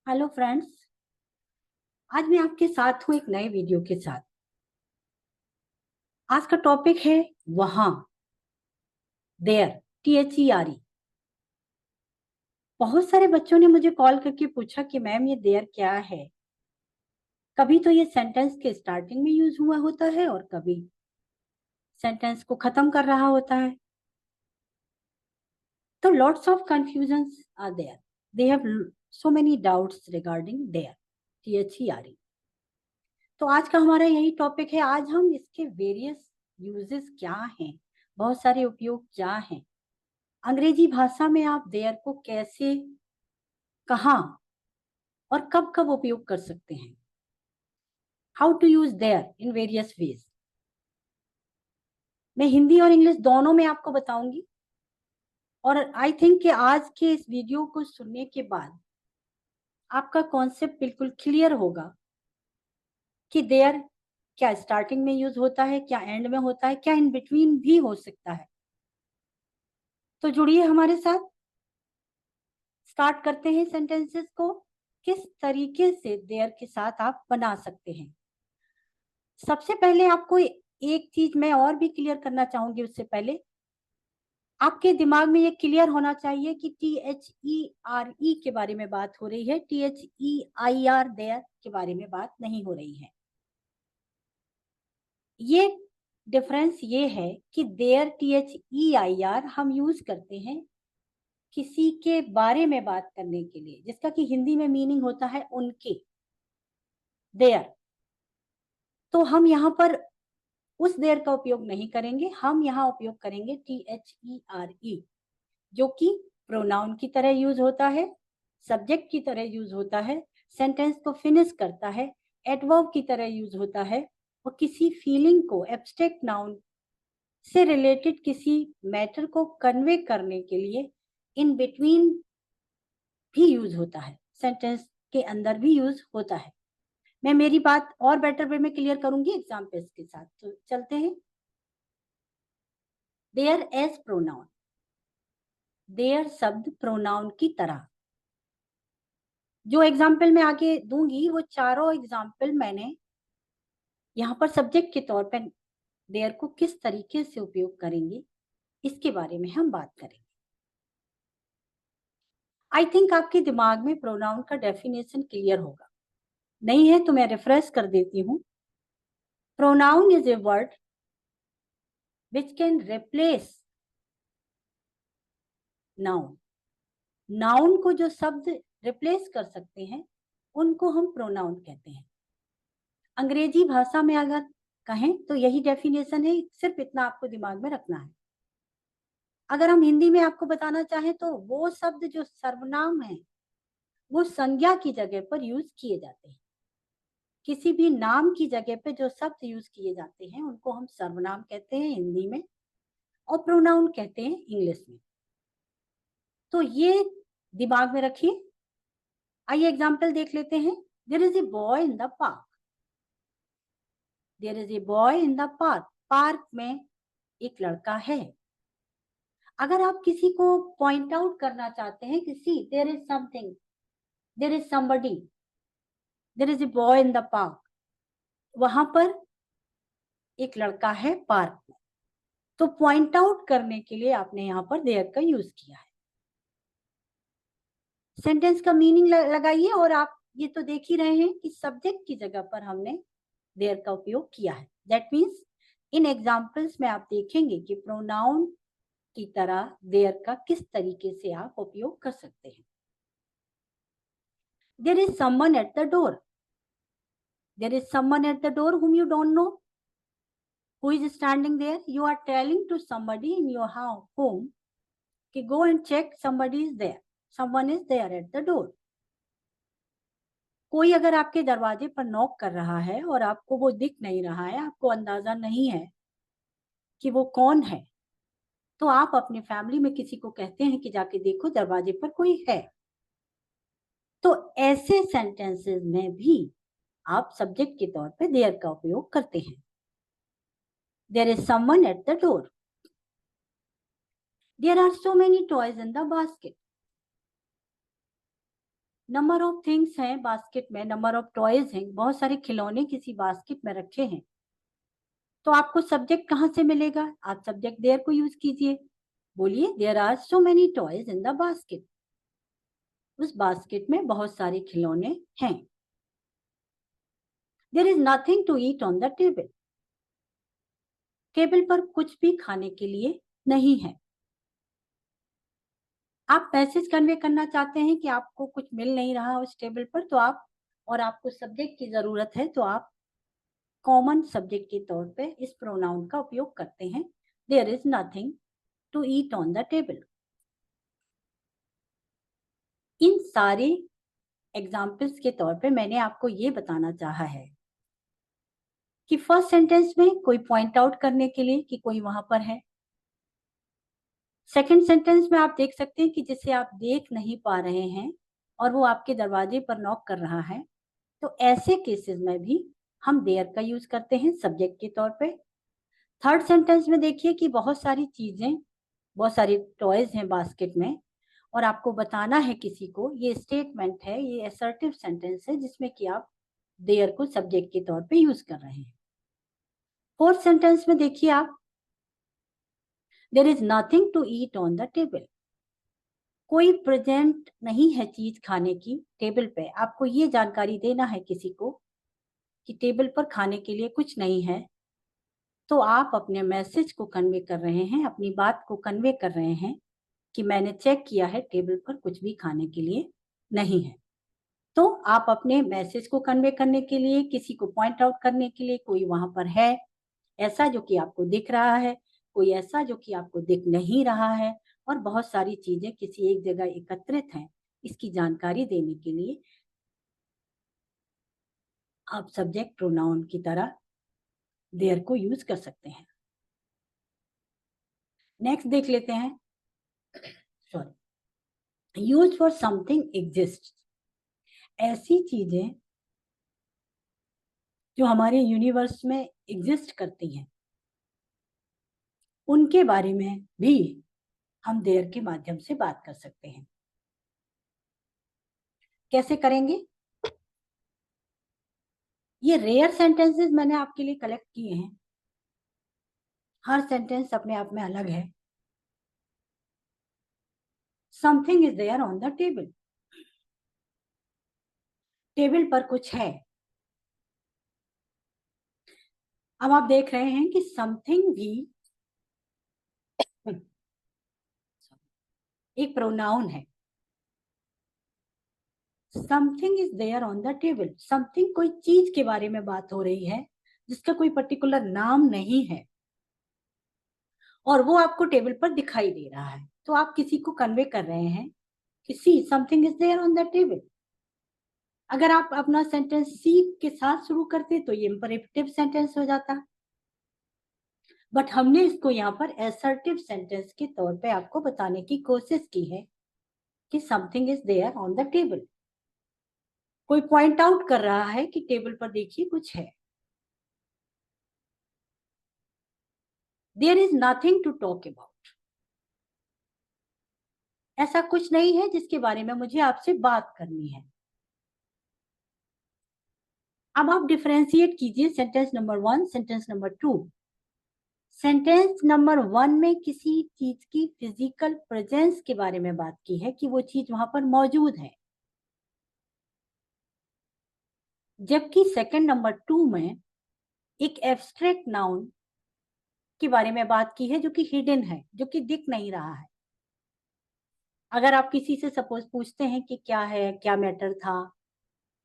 Hello friends. आज मैं आपके साथ हूँ एक नए वीडियो के साथ। आज का टॉपिक है वहां, देयर, THERE। बहुत सारे बच्चों ने मुझे कॉल करके पूछा कि मैम ये देयर क्या है। कभी तो ये सेंटेंस के स्टार्टिंग में यूज हुआ होता है और कभी सेंटेंस को खत्म कर रहा होता है। तो lots of confusions are there. They have so many doubts regarding there, THERE। तो आज का हमारा यही टॉपिक है। आज हम इसके वेरियस यूजेस क्या हैं, बहुत सारे उपयोग क्या हैं, अंग्रेजी भाषा में आप देयर को कैसे, कहाँ और कब कब उपयोग कर सकते हैं। How to use there in various ways. मैं हिंदी और इंग्लिश दोनों में आपको बताऊंगी। और आई थिंक कि आज के इस वीडियो को सुनने के बाद आपका कॉन्सेप्ट बिल्कुल क्लियर होगा कि देयर क्या स्टार्टिंग में यूज होता है, क्या एंड में होता है, क्या इन बिटवीन भी हो सकता है। तो जुड़िए हमारे साथ, स्टार्ट करते हैं सेंटेंसेस को। किस तरीके से देयर के साथ आप बना सकते हैं। सबसे पहले आपको एक चीज मैं और भी क्लियर करना चाहूंगी। उससे पहले आपके दिमाग में ये क्लियर होना चाहिए कि THERE के बारे में बात हो रही है, THEIR देयर के बारे में बात नहीं हो रही है। ये डिफरेंस ये है कि देयर THEIR हम यूज करते हैं किसी के बारे में बात करने के लिए, जिसका कि हिंदी में मीनिंग होता है उनके, देयर। तो हम यहाँ पर उस देयर का उपयोग नहीं करेंगे, हम यहाँ उपयोग करेंगे THERE, जो कि प्रोनाउन की तरह यूज होता है, सब्जेक्ट की तरह यूज होता है, सेंटेंस को फिनिश करता है, एडवर्ब की तरह यूज होता है और किसी फीलिंग को, एब्स्ट्रैक्ट नाउन से रिलेटेड किसी मैटर को कन्वे करने के लिए इन बिटवीन भी यूज होता है, सेंटेंस के अंदर भी यूज होता है। मैं मेरी बात और बेटर वे में क्लियर करूंगी एग्जाम्पल्स के साथ। तो चलते हैं। देयर एज प्रोनाउन, देयर शब्द प्रोनाउन की तरह। जो एग्जाम्पल मैं आगे दूंगी वो चारों एग्जाम्पल मैंने यहाँ पर सब्जेक्ट के तौर पर देयर को किस तरीके से उपयोग करेंगे इसके बारे में हम बात करेंगे। आई थिंक आपके दिमाग में प्रोनाउन का डेफिनेशन क्लियर होगा। नहीं है तो मैं रिफ्रेश कर देती हूँ। Pronoun is a word which can replace noun. Noun को जो शब्द रिप्लेस कर सकते हैं उनको हम प्रोनाउन कहते हैं। अंग्रेजी भाषा में अगर कहें तो यही डेफिनेशन है, सिर्फ इतना आपको दिमाग में रखना है। अगर हम हिंदी में आपको बताना चाहें तो वो शब्द जो सर्वनाम है वो संज्ञा की जगह पर यूज किए जाते हैं। किसी भी नाम की जगह पे जो शब्द यूज किए जाते हैं उनको हम सर्वनाम कहते हैं हिंदी में, और प्रोनाउन कहते हैं इंग्लिश में। तो ये दिमाग में रखिए। आइए एग्जाम्पल देख लेते हैं। There is a boy in the park. There is a boy in the park. Park में एक लड़का है। अगर आप किसी को पॉइंट आउट करना चाहते हैं कि see there is something, there is somebody, there is a boy in the park, वहां पर एक लड़का है पार्क में, तो पॉइंट आउट करने के लिए आपने यहाँ पर देयर का यूज किया है। सेंटेंस का मीनिंग लगाइए। और आप ये तो देख ही रहे हैं कि सब्जेक्ट की जगह पर हमने देयर का उपयोग किया है। दैट मीन्स इन एग्जाम्पल्स में आप देखेंगे कि प्रोनाउन की तरह देयर का किस तरीके से आप उपयोग कर सकते हैं। There is someone at the door. There is someone at the door whom you don't know. Who is standing there? You are telling to somebody in your home कि go and check somebody is there. Someone is there at the door. कोई अगर आपके दरवाजे पर knock कर रहा है और आपको वो दिख नहीं रहा है, आपको अंदाजा नहीं है कि वो कौन है, तो आप अपनी फैमिली में किसी को कहते हैं कि जाके देखो दरवाजे पर कोई है। तो ऐसे सेंटेंसेस में भी आप सब्जेक्ट के तौर पे देयर का उपयोग करते हैं। There is someone at the door. There are so many toys in the basket. Number of things हैं बास्केट में, नंबर ऑफ टॉयज हैं, बहुत सारे खिलौने किसी बास्केट में रखे हैं। तो आपको सब्जेक्ट कहाँ से मिलेगा? आप सब्जेक्ट देयर को यूज कीजिए, बोलिए there are so many toys in the basket. उस बास्केट में बहुत सारे खिलौने हैं। There is nothing to eat on the table. Table पर कुछ भी खाने के लिए नहीं है। आप मैसेज कन्वे करना चाहते हैं कि आपको कुछ मिल नहीं रहा उस टेबल पर, तो आप, और आपको सब्जेक्ट की जरूरत है, तो आप कॉमन सब्जेक्ट के तौर पे इस प्रोनाउन का उपयोग करते हैं, there is nothing to eat on the table. इन सारे एग्जाम्पल्स के तौर पे मैंने आपको ये बताना चाहा है कि फर्स्ट सेंटेंस में कोई पॉइंट आउट करने के लिए कि कोई वहां पर है। सेकंड सेंटेंस में आप देख सकते हैं कि जिसे आप देख नहीं पा रहे हैं और वो आपके दरवाजे पर नॉक कर रहा है, तो ऐसे केसेस में भी हम देयर का यूज करते हैं सब्जेक्ट के तौर पे। थर्ड सेंटेंस में देखिए कि बहुत सारी चीजें, बहुत सारी टॉयज हैं बास्केट में, और आपको बताना है किसी को, ये स्टेटमेंट है, ये असर्टिव सेंटेंस है जिसमें कि आप देयर को सब्जेक्ट के तौर पे यूज कर रहे हैं। फोर्थ सेंटेंस में देखिए आप, there is nothing to eat on the table. कोई प्रेजेंट नहीं है चीज खाने की टेबल पे। आपको ये जानकारी देना है किसी को कि टेबल पर खाने के लिए कुछ नहीं है, तो आप अपने मैसेज को कन्वे कर रहे हैं, अपनी बात को कन्वे कर रहे हैं कि मैंने चेक किया है टेबल पर कुछ भी खाने के लिए नहीं है। तो आप अपने मैसेज को कन्वे करने के लिए, किसी को पॉइंट आउट करने के लिए, कोई वहां पर है ऐसा जो कि आपको दिख रहा है, कोई ऐसा जो कि आपको दिख नहीं रहा है, और बहुत सारी चीजें किसी एक जगह एकत्रित हैं, इसकी जानकारी देने के लिए आप सब्जेक्ट प्रोनाउन की तरह देयर को यूज कर सकते हैं। नेक्स्ट देख लेते हैं, sorry, use for something exist. ऐसी चीजें जो हमारे यूनिवर्स में एग्जिस्ट करती हैं, उनके बारे में भी हम देयर के माध्यम से बात कर सकते हैं। कैसे करेंगे? ये रेयर सेंटेंसेस मैंने आपके लिए कलेक्ट किए हैं, हर सेंटेंस अपने आप में अलग है। Something is there on the table. Table पर कुछ है। अब आप देख रहे हैं कि समथिंग भी एक प्रोनाउन है। Something is there on the table. Something कोई चीज के बारे में बात हो रही है जिसका कोई पर्टिकुलर नाम नहीं है, और वो आपको टेबल पर दिखाई दे रहा है, तो आप किसी को कन्वे कर रहे हैं कि see something is there on the table. अगर आप अपना सेंटेंस सी के साथ शुरू करते तो ये इंपरेटिव सेंटेंस हो जाता, बट हमने इसको यहाँ पर असर्टिव सेंटेंस के तौर पे आपको बताने की कोशिश की है कि something is there on the table. कोई पॉइंट आउट कर रहा है कि टेबल पर देखिए कुछ है। There is nothing to talk about. ऐसा कुछ नहीं है जिसके बारे में मुझे आपसे बात करनी है। अब आप डिफरेंशिएट कीजिए sentence number 1, sentence number 2। Sentence number 1 में किसी चीज की फिजिकल प्रेजेंस के बारे में बात की है कि वो चीज वहां पर मौजूद है, जबकि सेकंड नंबर 2 में एक एब्स्ट्रैक्ट नाउन के बारे में बात की है जो कि हिडन है, जो कि दिख नहीं रहा है। अगर आप किसी से सपोज पूछते हैं कि क्या है, क्या मैटर था,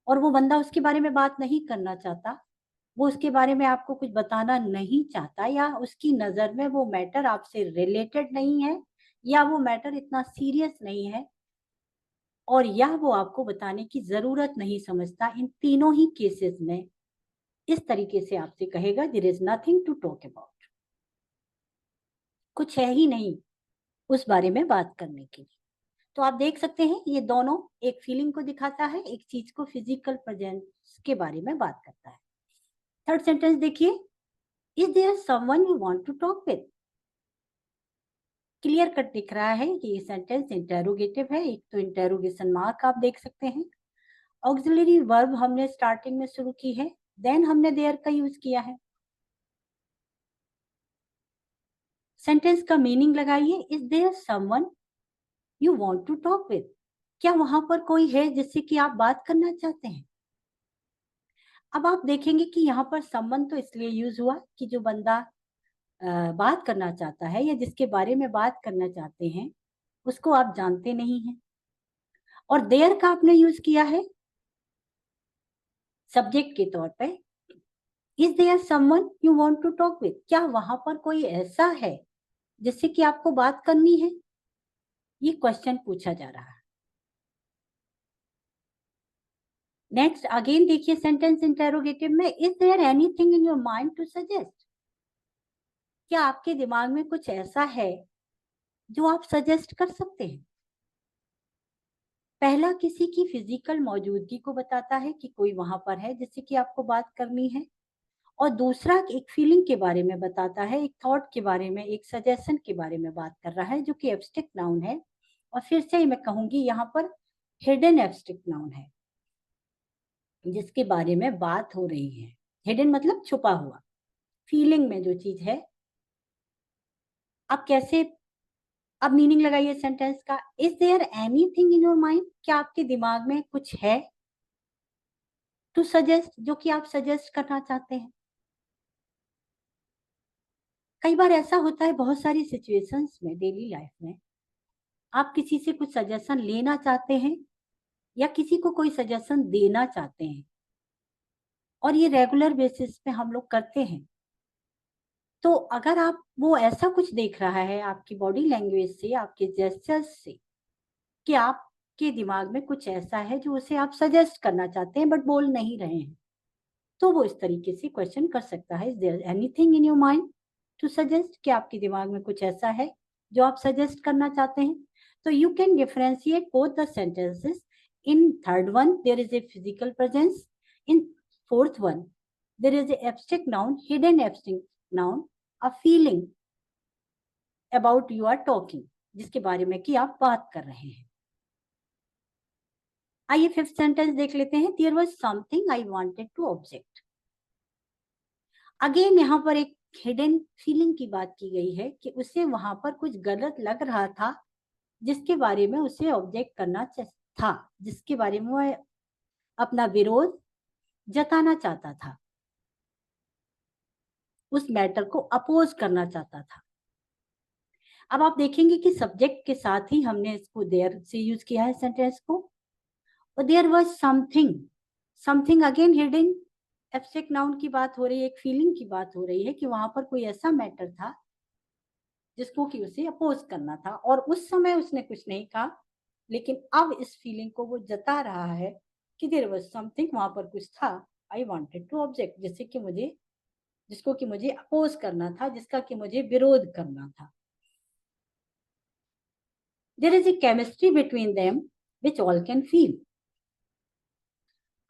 और वो बंदा उसके बारे में बात नहीं करना चाहता, वो उसके बारे में आपको कुछ बताना नहीं चाहता, या उसकी नजर में वो मैटर आपसे रिलेटेड नहीं है, या वो मैटर इतना सीरियस नहीं है, और या वो आपको बताने की जरूरत नहीं समझता, इन तीनों ही केसेस में इस तरीके से आपसे कहेगा there is nothing to talk about. कुछ है ही नहीं उस बारे में बात करने के लिए। तो आप देख सकते हैं ये दोनों एक फीलिंग को दिखाता है, एक चीज को फिजिकल प्रेजेंस के बारे में बात करता है। थर्ड सेंटेंस देखिए, is there someone you want to talk with. Clear cut दिख रहा है कि ये सेंटेंस इंटेरोगेटिव है। एक तो इंटेरोगेशन मार्क आप देख सकते हैं। ऑक्सिलरी वर्ब हमने स्टार्टिंग में शुरू की है, देन हमने देयर का यूज किया है। सेंटेंस का मीनिंग लगाइए, is there someone you want to talk with? क्या वहां पर कोई है जिससे कि आप बात करना चाहते हैं? अब आप देखेंगे कि यहाँ पर समवन तो इसलिए यूज हुआ कि जो बंदा बात करना चाहता है या जिसके बारे में बात करना चाहते हैं उसको आप जानते नहीं हैं। और देयर का आपने यूज किया है सब्जेक्ट के तौर पे। Is there someone you want to talk with? क्या वहां पर कोई ऐसा है जिससे कि आपको बात करनी है? ये क्वेश्चन पूछा जा रहा है। नेक्स्ट अगेन देखिए सेंटेंस इंटेरोगेटिव में, is there anything in your mind to suggest? क्या आपके दिमाग में कुछ ऐसा है जो आप सजेस्ट कर सकते हैं? पहला किसी की फिजिकल मौजूदगी को बताता है कि कोई वहां पर है जिससे कि आपको बात करनी है, और दूसरा एक फीलिंग के बारे में बताता है, एक थॉट के बारे में, एक सजेशन के बारे में बात कर रहा है जो कि एब्स्ट्रैक्ट नाउन है। और फिर से मैं कहूंगी यहाँ पर हिडन एब्स्ट्रैक्ट नाउन है जिसके बारे में बात हो रही है। हिडन मतलब छुपा हुआ, फीलिंग में जो चीज है। अब कैसे, अब मीनिंग लगाइए सेंटेंस का, is there anything in your mind? क्या आपके दिमाग में कुछ है टू सजेस्ट, जो कि आप सजेस्ट करना चाहते हैं? कई बार ऐसा होता है बहुत सारी सिचुएशंस में डेली लाइफ में, आप किसी से कुछ सजेशन लेना चाहते हैं या किसी को कोई सजेशन देना चाहते हैं, और ये रेगुलर बेसिस पे हम लोग करते हैं। तो अगर आप वो ऐसा कुछ देख रहा है आपकी बॉडी लैंग्वेज से, आपके जेस्चर्स से, कि आपके दिमाग में कुछ ऐसा है जो उसे आप सजेस्ट करना चाहते हैं बट बोल नहीं रहे हैं, तो वो इस तरीके से क्वेश्चन कर सकता है, is there anything in your mind to suggest? कि आपके दिमाग में कुछ ऐसा है जो आप सजेस्ट करना चाहते हैं? तो you can differentiate both the sentences. In third one there is a physical presence, in fourth one there is a abstract noun, hidden abstract noun, a feeling about you are talking, जिसके बारे में कि आप बात कर रहे हैं। आइए फिफ्थ सेंटेंस देख लेते हैं, there was something I wanted to object. Again यहाँ पर एक हिडन फीलिंग की बात की गई है कि उसे वहां पर कुछ गलत लग रहा था जिसके बारे में उसे ऑब्जेक्ट करना था, जिसके बारे में वह अपना विरोध जताना चाहता था, उस मैटर को अपोज करना चाहता था। अब आप देखेंगे कि सब्जेक्ट के साथ ही हमने इसको देयर से यूज किया है सेंटेंस को, और there was something, something again hidden abstract noun की बात हो रही है, एक फीलिंग की बात हो रही है कि वहां पर कोई ऐसा मैटर था जिसको कि उसे अपोज करना था, और उस समय उसने कुछ नहीं कहा, लेकिन अब इस फीलिंग को वो जता रहा है कि देयर वाज समथिंग, वहां पर कुछ था, आई वांटेड टू ऑब्जेक्ट, जिससे कि मुझे, जिसको कि मुझे अपोज करना था, जिसका कि मुझे विरोध करना था। There is a chemistry between them which all can feel.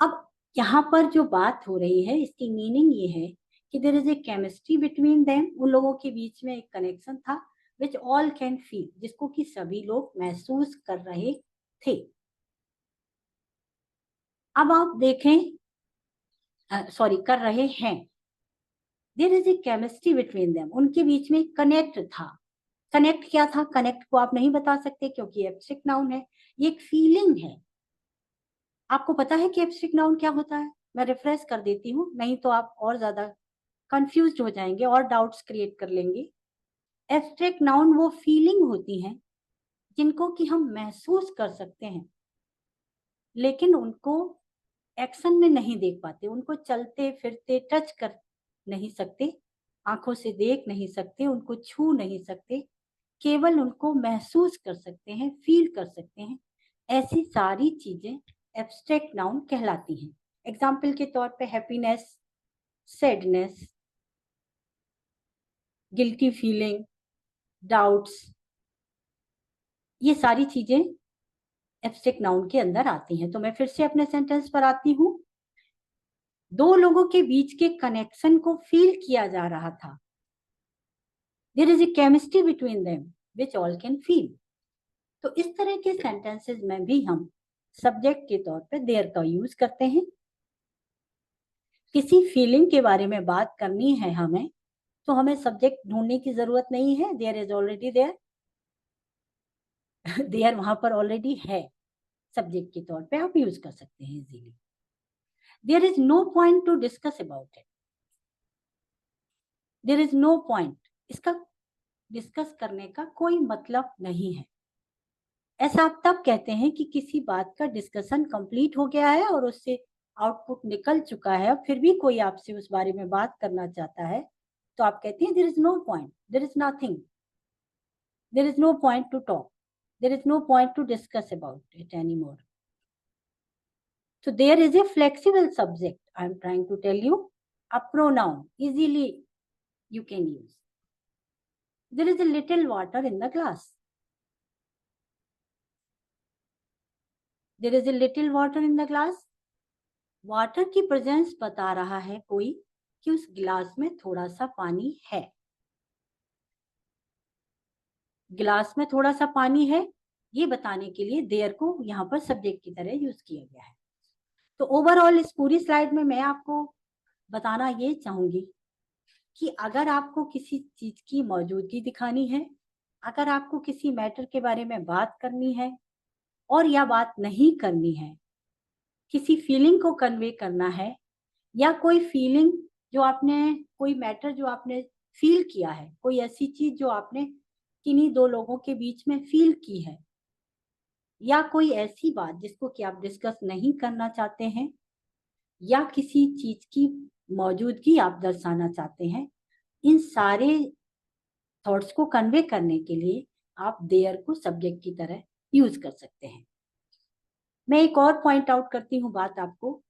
अब यहाँ पर जो बात हो रही है इसकी मीनिंग ये है कि there is a chemistry between them, उन लोगों के बीच में एक कनेक्शन था, विच ऑल कैन फील, जिसको कि सभी लोग महसूस कर रहे थे। अब आप देखें, सॉरी कर रहे हैं, there is a chemistry between them, उनके बीच में कनेक्ट था। कनेक्ट क्या था? कनेक्ट को आप नहीं बता सकते क्योंकि एब्स्ट्रैक्ट नाउन है, ये एक फीलिंग है। आपको पता है कि एब्स्ट्रैक्ट नाउन क्या होता है? मैं रिफ्रेश कर देती हूँ, नहीं तो आप और ज्यादा कंफ्यूज हो जाएंगे और डाउट्स क्रिएट कर लेंगे। एब्स्ट्रैक्ट नाउन वो फीलिंग होती हैं जिनको कि हम महसूस कर सकते हैं, लेकिन उनको एक्शन में नहीं देख पाते, उनको चलते फिरते टच कर नहीं सकते, आंखों से देख नहीं सकते, उनको छू नहीं सकते, केवल उनको महसूस कर सकते हैं, फील कर सकते हैं। ऐसी सारी चीजें एब्स्ट्रैक्ट नाउन कहलाती हैं। एग्जाम्पल के तौर पे happiness, sadness, guilty feeling, doubts, ये सारी चीजें एब्स्ट्रैक्ट नाउन के अंदर आती हैं। तो मैं फिर से अपने सेंटेंस पर आती हूँ। दो लोगों के बीच के कनेक्शन को फील किया जा रहा था, there is a chemistry between them, which all can feel। तो इस तरह के सेंटेंसेस में भी हम सब्जेक्ट के तौर पे देयर का यूज करते हैं। किसी फीलिंग के बारे में बात करनी है हमें, तो हमें सब्जेक्ट ढूंढने की जरूरत नहीं है, there is already there. There वहां पर ऑलरेडी है, सब्जेक्ट के तौर पे आप यूज कर सकते हैं easily. There is no point to discuss about it. There is no point, इसका डिस्कस करने का कोई मतलब नहीं है। ऐसा आप तब कहते हैं कि किसी बात का डिस्कशन कंप्लीट हो गया है और उससे आउटपुट निकल चुका है, और फिर भी कोई आपसे उस बारे में बात करना चाहता है, तो आप कहते हैं there is no point, there is nothing, there is no point to talk, there is no point to discuss about it any more. So there is a flexible subject, I am trying to tell you, a pronoun easily you can use. There is a little water in the glass. There is a little water in the glass. Water की presence बता रहा है कोई कि उस गिलास में थोड़ा सा पानी है। गिलास में थोड़ा सा पानी है, ये बताने के लिए देयर को यहाँ पर सब्जेक्ट की तरह यूज किया गया है। तो ओवरऑल इस पूरी स्लाइड में मैं आपको बताना ये चाहूंगी कि अगर आपको किसी चीज की मौजूदगी दिखानी है, अगर आपको किसी मैटर के बारे में बात करनी है और या बात नहीं करनी है, किसी फीलिंग को कन्वे करना है, या कोई फीलिंग जो आपने, कोई मैटर जो आपने फील किया है, कोई ऐसी चीज जो आपने किन्हीं दो लोगों के बीच में फील की है, या कोई ऐसी बात जिसको कि आप डिस्कस नहीं करना चाहते हैं, या किसी चीज की मौजूदगी आप दर्शाना चाहते हैं, इन सारे थॉट्स को कन्वे करने के लिए आप देयर को सब्जेक्ट की तरह यूज कर सकते हैं। मैं एक और पॉइंट आउट करती हूँ बात आपको।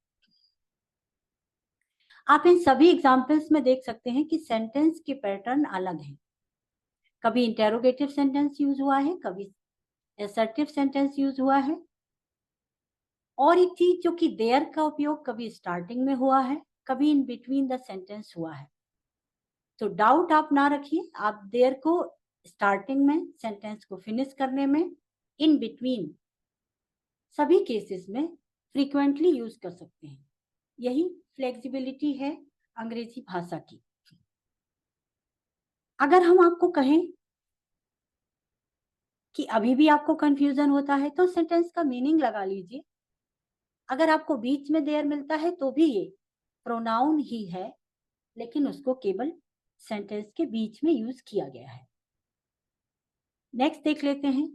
आप इन सभी एग्जाम्पल्स में देख सकते हैं कि सेंटेंस के पैटर्न अलग हैं। कभी इंटेरोगेटिव सेंटेंस यूज हुआ है, कभी असर्टिव सेंटेंस यूज हुआ है, और एक चीज जो कि देयर का उपयोग कभी स्टार्टिंग में हुआ है, कभी इन बिटवीन द सेंटेंस हुआ है। तो डाउट आप ना रखिए, आप देयर को स्टार्टिंग में सेंटेंस को फिनिश करने में, इन बिटवीन सभी केसेस में फ्रीक्वेंटली यूज कर सकते हैं। यही फ्लेक्सिबिलिटी है अंग्रेजी भाषा की। अगर हम आपको कहें कि अभी भी आपको कंफ्यूजन होता है, तो सेंटेंस का मीनिंग लगा लीजिए। अगर आपको बीच में देयर मिलता है तो भी ये प्रोनाउन ही है, लेकिन उसको केवल सेंटेंस के बीच में यूज किया गया है। नेक्स्ट देख लेते हैं।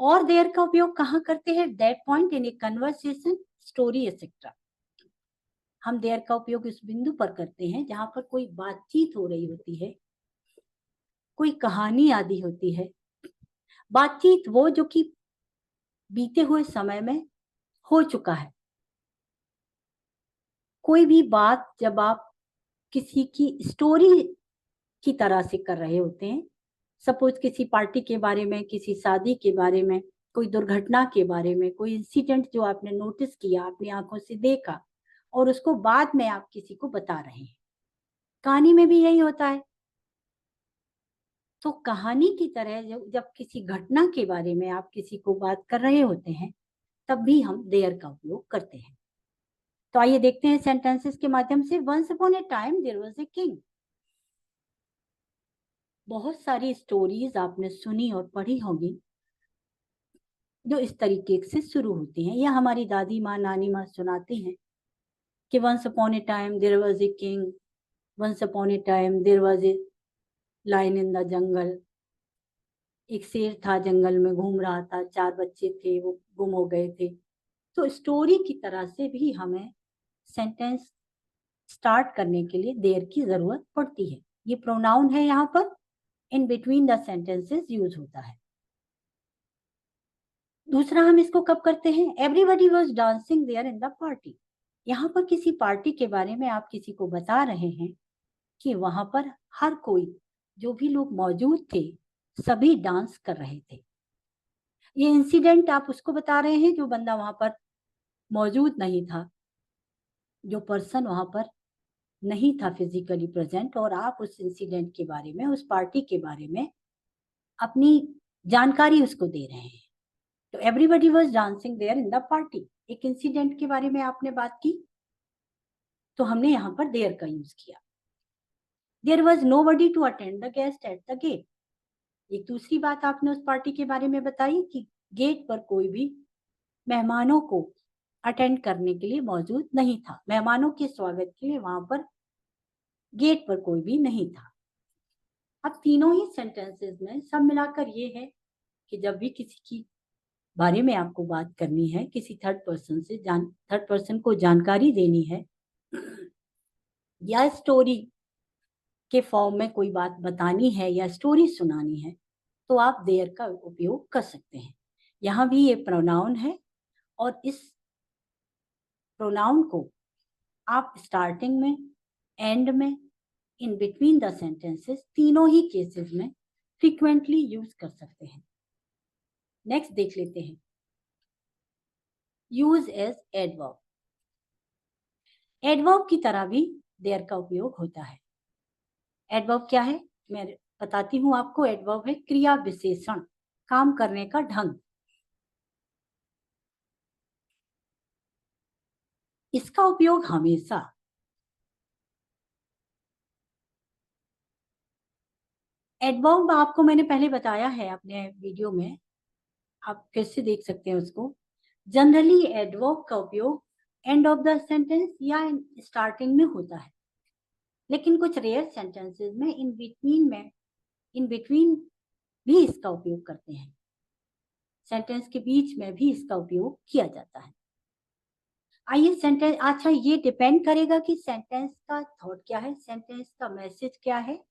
और देयर का उपयोग कहाँ करते हैं? That point in A conversation, story etcetera. हम देयर का उपयोग इस बिंदु पर करते हैं जहां पर कोई बातचीत हो रही होती है, कोई कहानी आदि होती है। बातचीत वो जो कि बीते हुए समय में हो चुका है। कोई भी बात जब आप किसी की स्टोरी की तरह से कर रहे होते हैं, सपोज किसी पार्टी के बारे में, किसी शादी के बारे में, कोई दुर्घटना के बारे में, कोई इंसिडेंट जो आपने नोटिस किया, अपनी आंखों से देखा, और उसको बाद में आप किसी को बता रहे हैं। कहानी में भी यही होता है। तो कहानी की तरह जब किसी घटना के बारे में आप किसी को बात कर रहे होते हैं, तब भी हम देयर का उपयोग करते हैं। तो आइए देखते हैं सेंटेंसेस के माध्यम से। Once upon a time there was a king. बहुत सारी स्टोरीज आपने सुनी और पढ़ी होगी जो इस तरीके से शुरू होती हैं, या हमारी दादी माँ, नानी माँ सुनाती हैं कि once upon a time there was a king, once upon a time there was a lion in the jungle. एक शेर था, जंगल में घूम रहा था, चार बच्चे थे, वो गुम हो गए थे। तो स्टोरी की तरह से भी हमें सेंटेंस स्टार्ट करने के लिए देयर की जरूरत पड़ती है। ये प्रोनाउन है, यहाँ पर in between the sentences use होता है। दूसरा हम इसको कब करते हैं? Everybody was dancing there in the party. यहाँ पर किसी पार्टी के बारे में आप किसी को बता रहे हैं कि वहां पर हर कोई, जो भी लोग मौजूद थे, सभी डांस कर रहे थे। ये इंसिडेंट आप उसको बता रहे हैं जो बंदा वहां पर मौजूद नहीं था, जो पर्सन वहां पर नहीं था फिजिकली प्रेजेंट और आप उस इंसिडेंट के बारे में, उस पार्टी के बारे में अपनी जानकारी उसको दे रहे हैं। तो everybody was dancing there in the party. एक इंसिडेंट के बारे में आपने बात की, तो हमने यहाँ पर देयर का यूज किया। There was nobody to attend the guest at the gate. एक दूसरी बात आपने उस पार्टी के बारे में बताई कि गेट पर कोई भी मेहमानों को अटेंड करने के लिए मौजूद नहीं था, मेहमानों के स्वागत के लिए वहां पर गेट पर कोई भी नहीं था। अब तीनों ही सेंटेंसेस में सब मिलाकर ये है कि जब भी किसी की बारे में आपको बात करनी है, किसी थर्ड पर्सन को जानकारी देनी है या स्टोरी के फॉर्म में कोई बात बतानी है या स्टोरी सुनानी है, तो आप देयर का उपयोग कर सकते हैं। यहाँ भी ये प्रोनाउन है और इस प्रोनाउन को आप स्टार्टिंग में, एंड में, इन बिटवीन द सेंटेंसेस, तीनों ही केसेस में फ्रीक्वेंटली यूज कर सकते हैं। नेक्स्ट देख लेते हैं, यूज एज एडवर्ब। एडवर्ब की तरह भी देयर का उपयोग होता है। एडवर्ब क्या है मैं बताती हूं आपको। एडवर्ब है क्रिया विशेषण, काम करने का ढंग। इसका उपयोग हमेशा एडवर्ब, आपको मैंने पहले बताया है अपने वीडियो में, आप फिर से देख सकते हैं उसको। जनरली एडवर्ब का उपयोग एंड ऑफ द सेंटेंस या स्टार्टिंग में होता है, लेकिन कुछ रेयर सेंटेंसेस में इन बिटवीन भी इसका उपयोग करते हैं। सेंटेंस के बीच में भी इसका उपयोग किया जाता है। आइए सेंटेंस, अच्छा ये डिपेंड करेगा कि सेंटेंस का थॉट क्या है, सेंटेंस का मैसेज क्या है,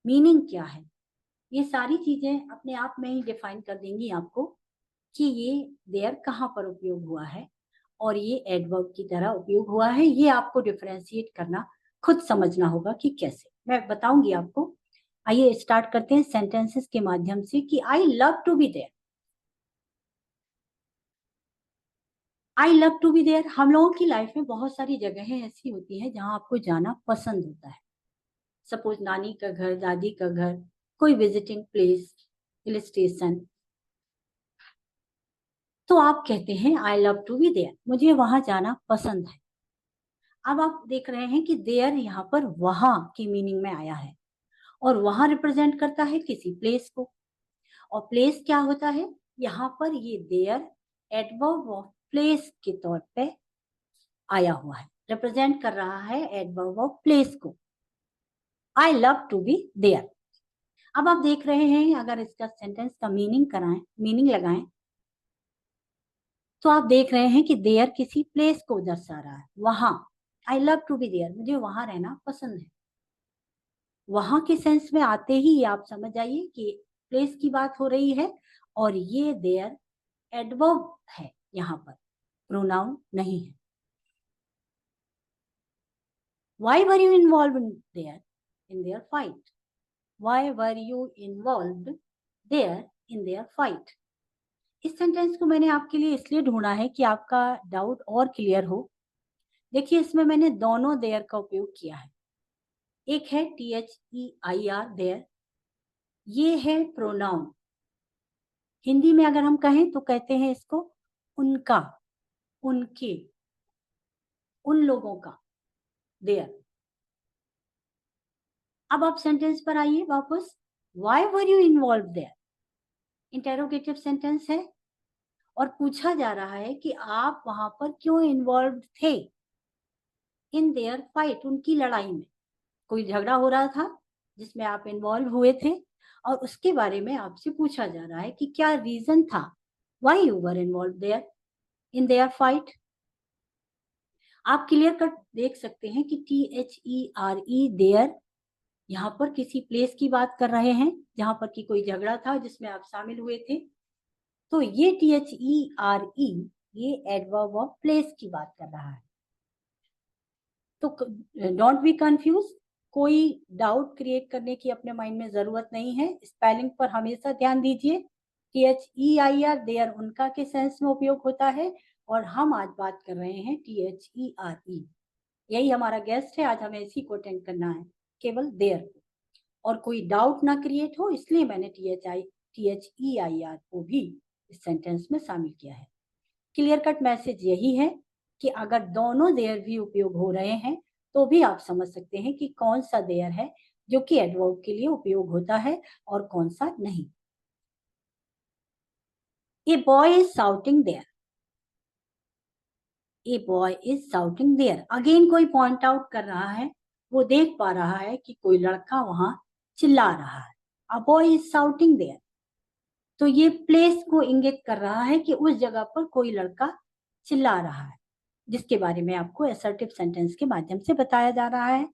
मीनिंग क्या है। ये सारी चीजें अपने आप में ही डिफाइन कर देंगी आपको कि ये देयर कहाँ पर उपयोग हुआ है और ये एडवर्ब की तरह उपयोग हुआ है। ये आपको डिफरेंशिएट करना खुद समझना होगा कि कैसे, मैं बताऊंगी आपको। आइए स्टार्ट करते हैं सेंटेंसेस के माध्यम से कि I love to be there. I love to be there, हम लोगों की लाइफ में बहुत सारी जगहें ऐसी होती हैं जहां आपको जाना पसंद होता है। सपोज नानी का घर, दादी का घर, कोई विजिटिंग प्लेस, हिल स्टेशन, तो आप कहते हैं I love to be there, मुझे वहां जाना पसंद है। अब आप देख रहे हैं कि देयर यहाँ पर वहां की मीनिंग में आया है और वहां रिप्रेजेंट करता है किसी प्लेस को। और प्लेस क्या होता है, यहाँ पर ये देयर एडवर्ब ऑफ प्लेस के तौर पे आया हुआ है, रिप्रेजेंट कर रहा है एडवर्ब ऑफ प्लेस को। I love to be there. अब आप देख रहे हैं, अगर इसका सेंटेंस का मीनिंग लगाएं, तो आप देख रहे हैं कि देयर किसी प्लेस को दर्शा रहा है, वहां। I love to be there, मुझे वहां रहना पसंद है। वहां के सेंस में आते ही आप समझ जाइए कि प्लेस की बात हो रही है और ये देयर एडवर्ब है, यहाँ पर प्रोनाउन नहीं है। Why were you involved in their fight? Why were you involved there in their fight? इस सेंटेंस को मैंने आपके लिए इसलिए ढूंढा है कि आपका डाउट और क्लियर हो। देखिए इसमें मैंने दोनों देयर का उपयोग किया है। एक है THEIR देयर, ये है प्रोनाउन। हिंदी में अगर हम कहें तो कहते हैं इसको उनका, उनके, उन लोगों का, देयर। अब आप सेंटेंस पर आइए वापस। Why were you involved there? Interrogative sentence है और पूछा जा रहा है कि आप वहां पर क्यों इन्वॉल्व थे। इन देयर फाइट, उनकी लड़ाई में कोई झगड़ा हो रहा था जिसमें आप इन्वॉल्व हुए थे और उसके बारे में आपसे पूछा जा रहा है कि क्या रीजन था, why you were involve there in their fight. आप क्लियर कट देख सकते हैं कि THERE देयर यहाँ पर किसी प्लेस की बात कर रहे हैं जहां पर कि कोई झगड़ा था जिसमें आप शामिल हुए थे। तो ये THERE ये एडवर्ब ऑफ प्लेस की बात कर रहा है। तो डोंट बी कंफ्यूज, कोई डाउट क्रिएट करने की अपने माइंड में जरूरत नहीं है। स्पेलिंग पर हमेशा ध्यान दीजिए। THEIR देयर उनका के सेंस में उपयोग होता है और हम आज बात कर रहे हैं THERE। यही हमारा गेस्ट है, आज हमें इसी को अटेंड करना है, केवल देयर को। और कोई डाउट ना क्रिएट हो, इसलिए मैंने THEIR को भी इस सेंटेंस में शामिल किया है। क्लियर कट मैसेज यही है कि अगर दोनों देयर भी उपयोग हो रहे हैं तो भी आप समझ सकते हैं कि कौन सा देयर है जो कि एडवर्ब के लिए उपयोग होता है और कौन सा नहीं। A boy is shouting there, a boy is shouting there. Again कोई पॉइंट आउट कर रहा है, वो देख पा रहा है कि कोई लड़का वहां चिल्ला रहा है। A boy is shouting there, तो ये प्लेस को इंगित कर रहा है कि उस जगह पर कोई लड़का चिल्ला रहा है, जिसके बारे में आपको असर्टिव सेंटेंस के माध्यम से बताया जा रहा है।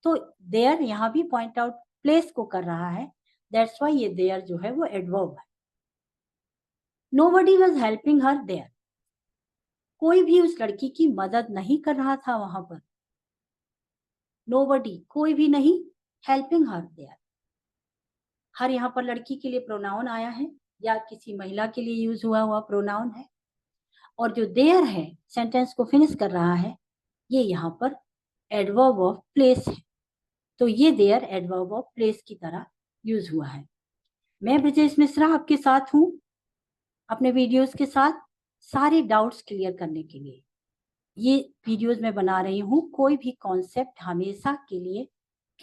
तो देयर यहाँ भी पॉइंट आउट प्लेस को कर रहा है, दैट्स वाई ये देयर जो है वो एडवर्ब है। Nobody was helping her there, कोई भी उस लड़की की मदद नहीं कर रहा था वहां पर। नोबडी, कोई भी नहीं, हेल्पिंग हर देयर, हर यहाँ पर लड़की के लिए प्रोनाउन आया है या किसी महिला के लिए यूज हुआ प्रोनाउन है। और जो देयर है सेंटेंस को फिनिश कर रहा है, ये यहाँ पर एडवर्ब ऑफ प्लेस है। तो ये देयर एडवर्ब ऑफ प्लेस की तरह यूज हुआ है। मैं ब्रजेश मिश्रा आपके साथ हूँ अपने वीडियोस के साथ सारे डाउट्स क्लियर करने के लिए। ये वीडियोस मैं बना रही हूँ कोई भी कॉन्सेप्ट हमेशा के लिए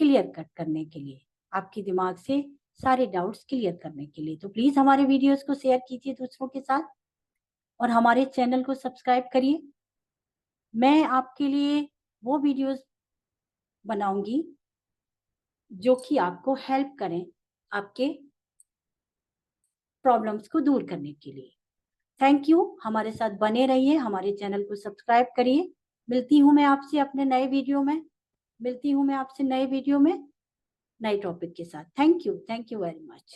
क्लियर कट करने के लिए, आपके दिमाग से सारे डाउट्स क्लियर करने के लिए। तो प्लीज हमारे वीडियोस को शेयर कीजिए दूसरों के साथ और हमारे चैनल को सब्सक्राइब करिए। मैं आपके लिए वो वीडियोस बनाऊंगी जो कि आपको हेल्प करें आपके प्रॉब्लम्स को दूर करने के लिए। थैंक यू, हमारे साथ बने रहिए, हमारे चैनल को सब्सक्राइब करिए। मिलती हूँ मैं आपसे अपने नए वीडियो में, मिलती हूँ मैं आपसे नए वीडियो में नए टॉपिक के साथ। Thank you very much.